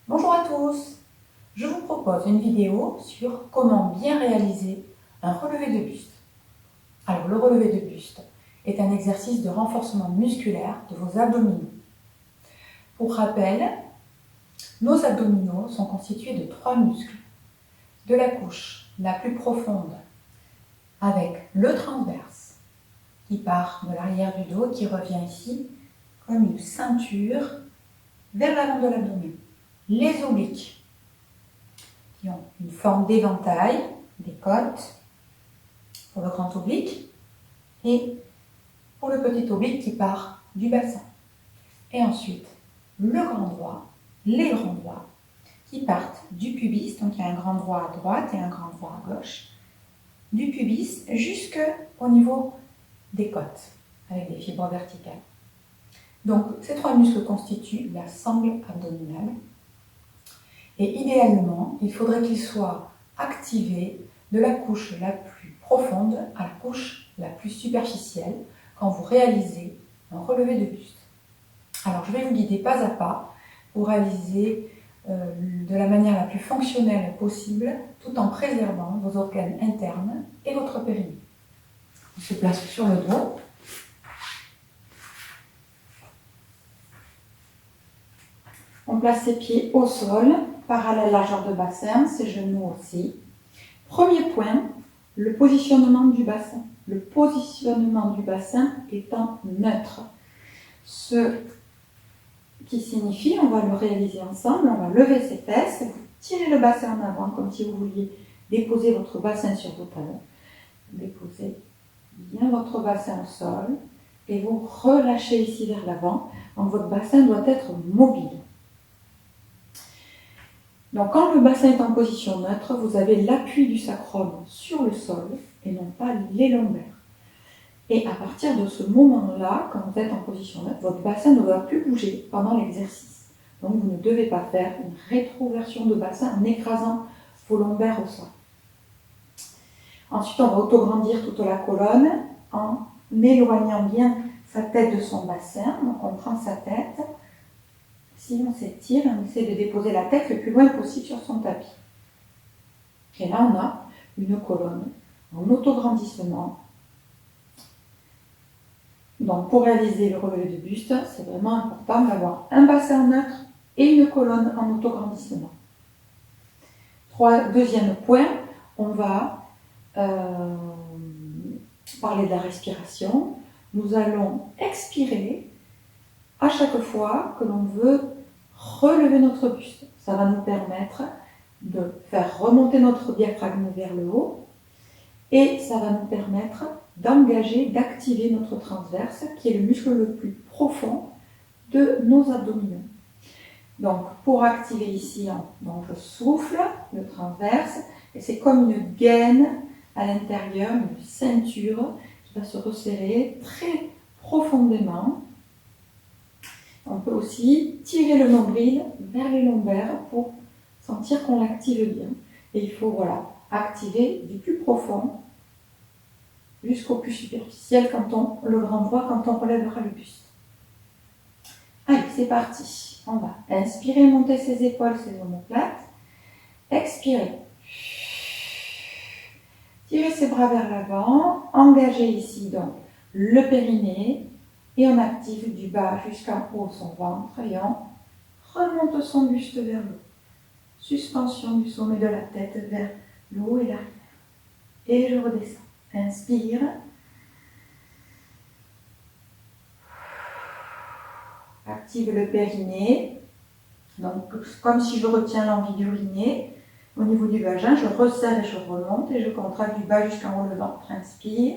Bonjour à tous, je vous propose une vidéo sur comment bien réaliser un relevé de buste. Alors le relevé de buste est un exercice de renforcement musculaire de vos abdominaux. Pour rappel, nos abdominaux sont constitués de 3 muscles. De la couche la plus profonde avec le transverse qui part de l'arrière du dos, qui revient ici comme une ceinture vers l'avant de l'abdomen. Les obliques qui ont une forme d'éventail, des côtes pour le grand oblique et pour le petit oblique qui part du bassin. Et ensuite, le grand droit, les grands droits qui partent du pubis, donc il y a un grand droit à droite et un grand droit à gauche, du pubis jusqu'au niveau des côtes avec des fibres verticales. Donc ces 3 muscles constituent la sangle abdominale et idéalement, il faudrait qu'ils soient activés de la couche la plus profonde à la couche la plus superficielle quand vous réalisez un relevé de buste. Alors je vais vous guider pas à pas pour réaliser de la manière la plus fonctionnelle possible tout en préservant vos organes internes et votre périnée. On se place sur le dos. On place ses pieds au sol, parallèle largeur de bassin, ses genoux aussi. Premier point, le positionnement du bassin. Le positionnement du bassin étant neutre. Ce qui signifie, on va le réaliser ensemble, on va lever ses fesses, vous tirez le bassin en avant comme si vous vouliez déposer votre bassin sur vos talons. Déposez bien votre bassin au sol et vous relâchez ici vers l'avant. Donc votre bassin doit être mobile. Donc quand le bassin est en position neutre, vous avez l'appui du sacrum sur le sol et non pas les lombaires. Et à partir de ce moment-là, quand vous êtes en position neutre, votre bassin ne doit plus bouger pendant l'exercice. Donc vous ne devez pas faire une rétroversion de bassin en écrasant vos lombaires au sol. Ensuite, on va autograndir toute la colonne en éloignant bien sa tête de son bassin. Donc on prend sa tête. Si on s'étire, on essaie de déposer la tête le plus loin possible sur son tapis. Et là, on a une colonne en autograndissement. Donc, pour réaliser le relevé de buste, c'est vraiment important d'avoir un bassin neutre et une colonne en autograndissement. Deuxième point, on va parler de la respiration. Nous allons expirer à chaque fois que l'on veut relever notre buste. Ça va nous permettre de faire remonter notre diaphragme vers le haut et ça va nous permettre d'engager, d'activer notre transverse qui est le muscle le plus profond de nos abdominaux. Donc pour activer ici, donc je souffle le transverse et c'est comme une gaine à l'intérieur, une ceinture qui va se resserrer très profondément. On peut aussi tirer le nombril vers les lombaires pour sentir qu'on l'active bien. Et il faut activer du plus profond jusqu'au plus superficiel le grand droit quand on relèvera le buste. Allez, c'est parti. On va inspirer, monter ses épaules, ses omoplates. Expirer. Tirer ses bras vers l'avant. Engager ici donc le périnée. Et on active du bas jusqu'en haut son ventre et on remonte son buste vers le haut. Suspension du sommet de la tête vers le haut et l'arrière. Et je redescends. Inspire. Active le périnée. Donc, comme si je retiens l'envie d'uriner. Au niveau du vagin, je resserre et je remonte et je contracte du bas jusqu'en haut le ventre. Inspire.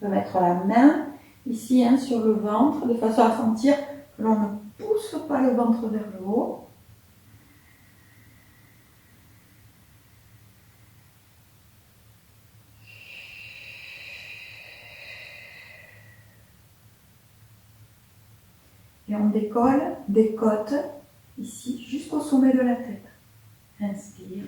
On peut mettre la main ici sur le ventre de façon à sentir que l'on ne pousse pas le ventre vers le haut. Et on décolle des côtes, ici, jusqu'au sommet de la tête. Inspire.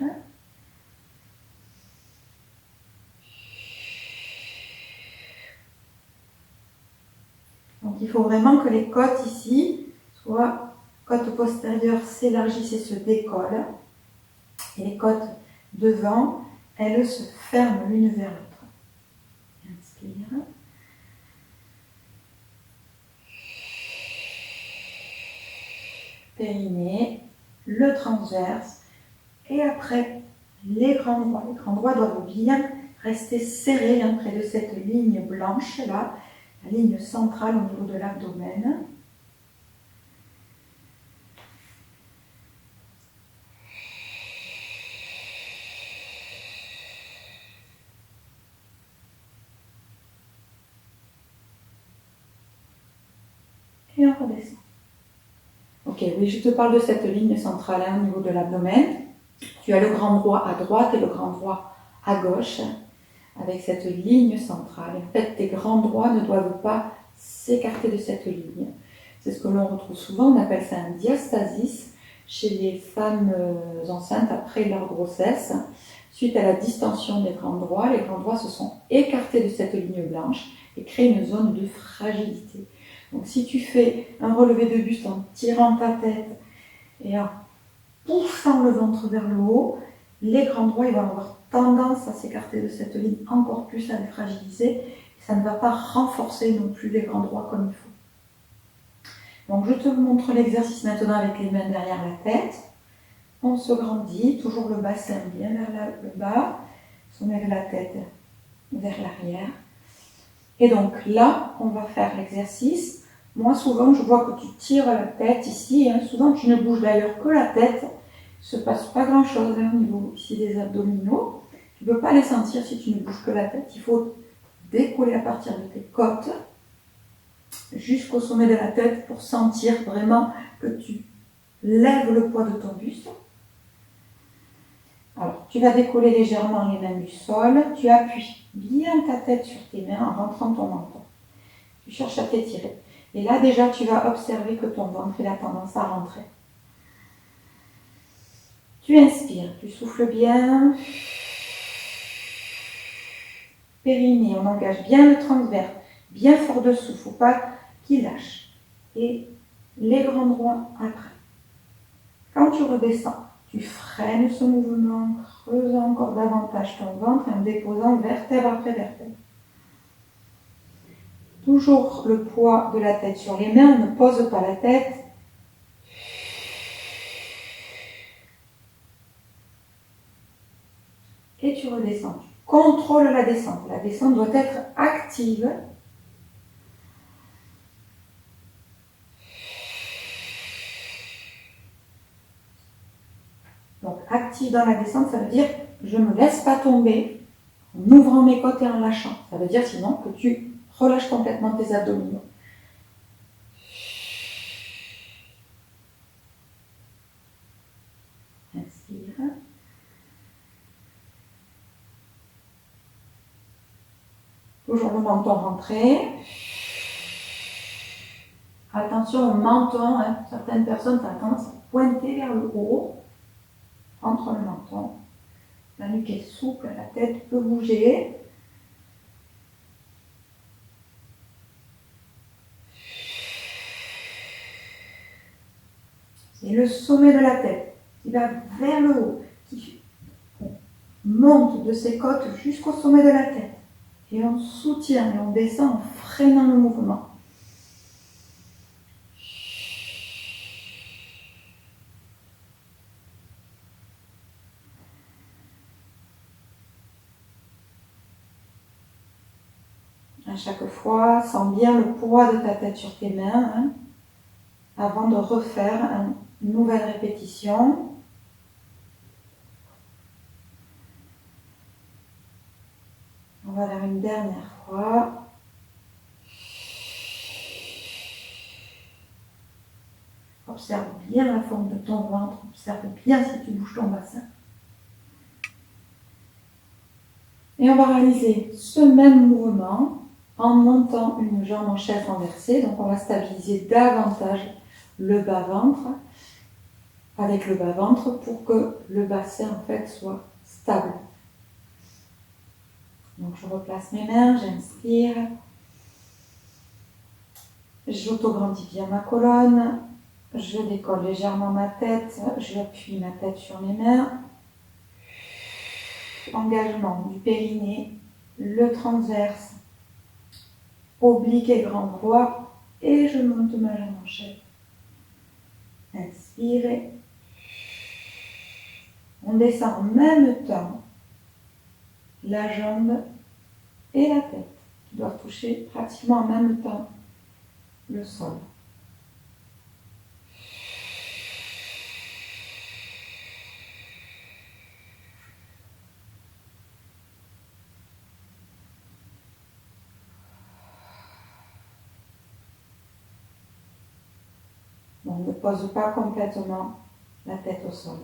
Donc il faut vraiment que les côtes ici, soit côte postérieure s'élargissent et se décollent. Et les côtes devant, elles se ferment l'une vers l'autre. Inspire. Périnée, le transverse. Et après, les grands droits. Les grands droits doivent bien rester serrés près de cette ligne blanche là, la ligne centrale au niveau de l'abdomen. Et on redescend. Ok, oui, je te parle de cette ligne centrale au niveau de l'abdomen. Tu as le grand droit à droite et le grand droit à gauche, avec cette ligne centrale. En fait, tes grands droits ne doivent pas s'écarter de cette ligne. C'est ce que l'on retrouve souvent, on appelle ça un diastasis chez les femmes enceintes après leur grossesse. Suite à la distension des grands droits, les grands droits se sont écartés de cette ligne blanche et créent une zone de fragilité. Donc si tu fais un relevé de buste en tirant ta tête et en poussant le ventre vers le haut, les grands droits ils vont avoir tendance à s'écarter de cette ligne encore plus, à les fragiliser. Ça ne va pas renforcer non plus les grands droits comme il faut. Donc je te montre l'exercice maintenant avec les mains derrière la tête. On se grandit, toujours le bassin bien vers le bas, sommet de la tête vers l'arrière. Et donc là, on va faire l'exercice. Moi, souvent, je vois que tu tires la tête ici. Souvent, tu ne bouges d'ailleurs que la tête. Il ne se passe pas grand-chose au niveau ici des abdominaux. Tu ne peux pas les sentir si tu ne bouges que la tête. Il faut décoller à partir de tes côtes jusqu'au sommet de la tête pour sentir vraiment que tu lèves le poids de ton buste. Alors, tu vas décoller légèrement les mains du sol. Tu appuies bien ta tête sur tes mains en rentrant ton menton. Tu cherches à t'étirer. Et là, déjà, tu vas observer que ton ventre a tendance à rentrer. Tu inspires, tu souffles bien. Périnée, on engage bien le transverse, bien fort dessous, il ne faut pas qu'il lâche. Et les grands droits après. Quand tu redescends, tu freines ce mouvement, creusant encore davantage ton ventre en déposant vertèbre après vertèbre. Toujours le poids de la tête sur les mains, on ne pose pas la tête. Et tu redescends. Tu contrôles la descente. La descente doit être active. Donc active dans la descente, ça veut dire je ne me laisse pas tomber en ouvrant mes côtes et en lâchant. Ça veut dire sinon que tu relâches complètement tes abdominaux. Inspire. Toujours le menton rentré. Attention au menton, certaines personnes ont tendance à pointer vers le haut, entre le menton. La nuque est souple, la tête peut bouger. C'est le sommet de la tête qui va vers le haut, qui monte de ses côtes jusqu'au sommet de la tête. Et on soutient et on descend en freinant le mouvement. À chaque fois, sens bien le poids de ta tête sur tes mains avant de refaire une nouvelle répétition. On va faire une dernière fois. Observe bien la forme de ton ventre, observe bien si tu bouges ton bassin. Et on va réaliser ce même mouvement en montant une jambe en chaise renversée. Donc on va stabiliser davantage le bas-ventre avec le bas-ventre pour que le bassin en fait soit stable. Donc je replace mes mains, j'inspire. J'auto-grandis bien ma colonne. Je décolle légèrement ma tête. J'appuie ma tête sur mes mains. Engagement du périnée, le transverse, oblique et grand droit. Et je monte ma jambe en chaise. Inspirez. On descend en même temps la jambe et la tête qui doivent toucher pratiquement en même temps le sol. Donc ne pose pas complètement la tête au sol.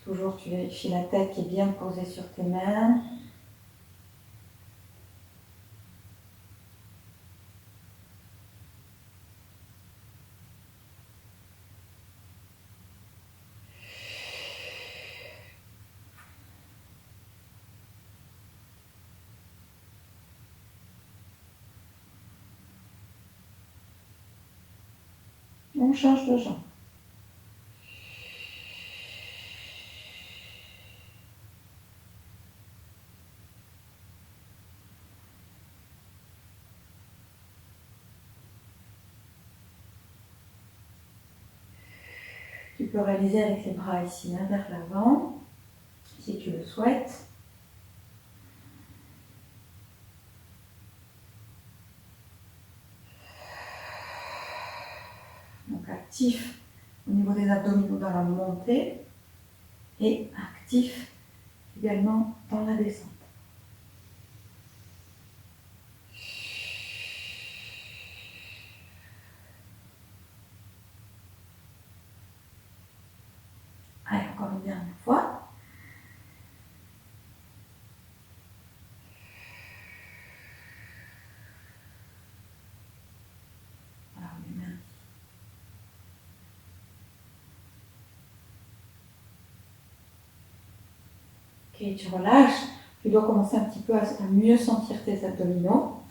Toujours tu vérifies la tête qui est bien posée sur tes mains. On change de jambe. Tu peux réaliser avec les bras ici vers l'avant, si tu le souhaites. Donc actif au niveau des abdominaux dans la montée et actif également dans la descente. Allez, encore une dernière fois. Alors, les mains. Ok, tu relâches. Tu dois commencer un petit peu à mieux sentir tes abdominaux.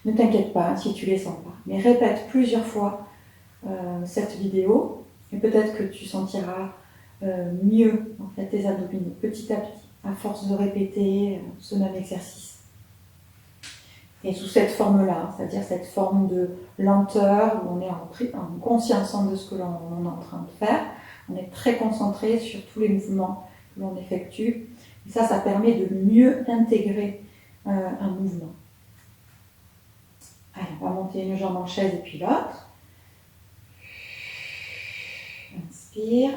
Ne t'inquiète pas si tu les sens pas. Mais répète plusieurs fois cette vidéo et peut-être que tu sentiras mieux en fait, tes abdominaux petit à petit à force de répéter ce même exercice. Et sous cette forme-là, c'est-à-dire cette forme de lenteur où on est en conscience de ce que l'on est en train de faire, on est très concentré sur tous les mouvements que l'on effectue. Et ça permet de mieux intégrer un mouvement. Allez, on va monter une jambe en chaise et puis l'autre. Inspire.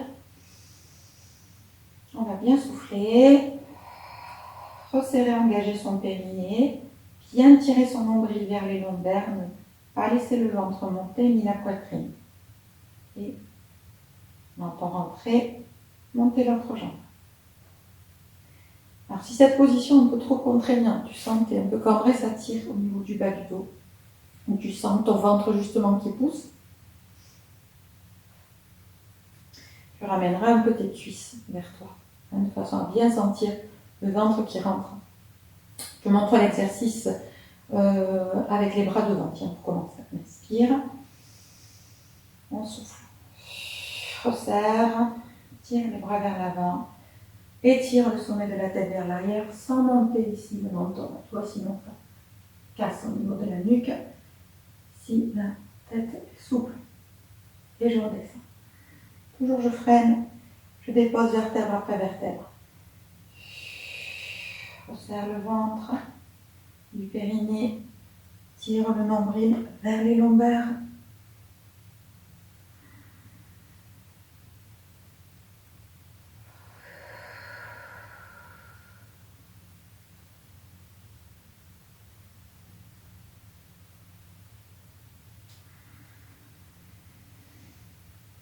On va bien souffler. Resserrer, engager son périnée. Bien tirer son nombril vers les lombaires. Ne pas laisser le ventre monter ni la poitrine. Et menton rentré, monter l'autre jambe. Alors si cette position est un peu trop contraignante, tu sens que tu es un peu cambré, ça tire au niveau du bas du dos. Ou tu sens ton ventre justement qui pousse. Tu ramèneras un peu tes cuisses vers toi, de façon à bien sentir le ventre qui rentre. Je te montre l'exercice avec les bras devant. Tiens, pour commencer. Inspire. On souffle. Resserre. Tire les bras vers l'avant. Étire le sommet de la tête vers l'arrière sans monter ici le menton. Toi, sinon, ça casse au niveau de la nuque. Si la tête est souple. Et je redescends. Toujours je freine. Je dépose vertèbre après vertèbre. Resserre le ventre du périnée. Tire le nombril vers les lombaires.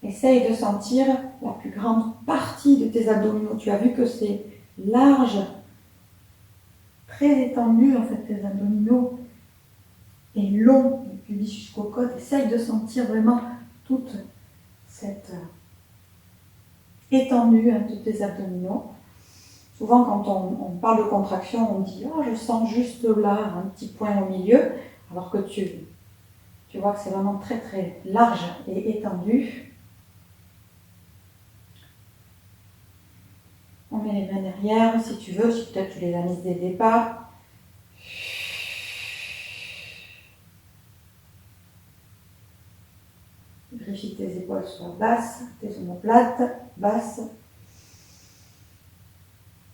Essaye de sentir la plus grande partie de tes abdominaux. Tu as vu que c'est large, très étendu, en fait, tes abdominaux et long, du pubis jusqu'aux côtes. Essaye de sentir vraiment toute cette étendue de tes abdominaux. Souvent, quand on parle de contraction, on dit « Oh, je sens juste là, un petit point au milieu », alors que tu vois que c'est vraiment très très large et étendu. On met les mains derrière, si tu veux, si peut-être tu les as mises dès le départ. Vérifie que tes épaules soient basses, tes omoplates basses.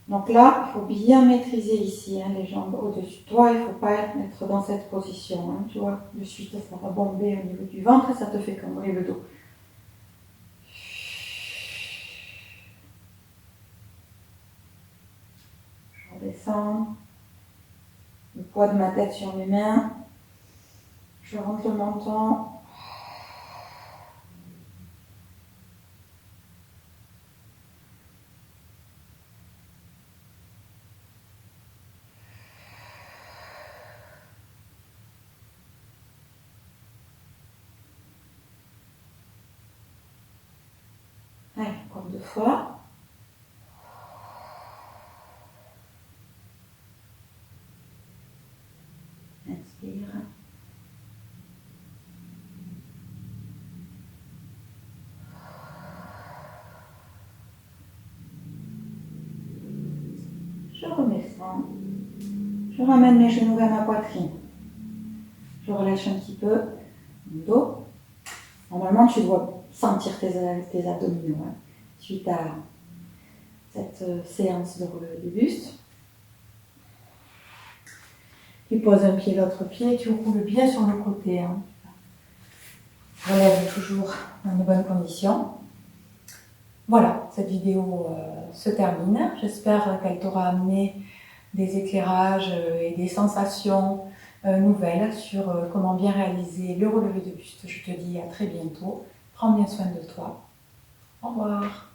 Donc là, il faut bien maîtriser ici, hein, les jambes au-dessus de toi. Il ne faut pas être dans cette position. Hein, tu vois, de suite, ça va bomber au niveau du ventre et ça te fait cambrer le dos. Je redescends. Le poids de ma tête sur mes mains. Je rentre le menton. Allez, encore 2 fois. Inspire. Je redescends. Je ramène mes genoux vers ma poitrine. Je relâche un petit peu le dos. Normalement, tu dois sentir tes abdominaux hein, suite à cette séance de relevé du buste. Tu poses un pied, l'autre pied, tu roules bien sur le côté. Hein. Relève toujours dans de bonnes conditions. Voilà, cette vidéo se termine. J'espère qu'elle t'aura amené des éclairages et des sensations nouvelles sur comment bien réaliser le relevé de buste. Je te dis à très bientôt. Prends bien soin de toi. Au revoir.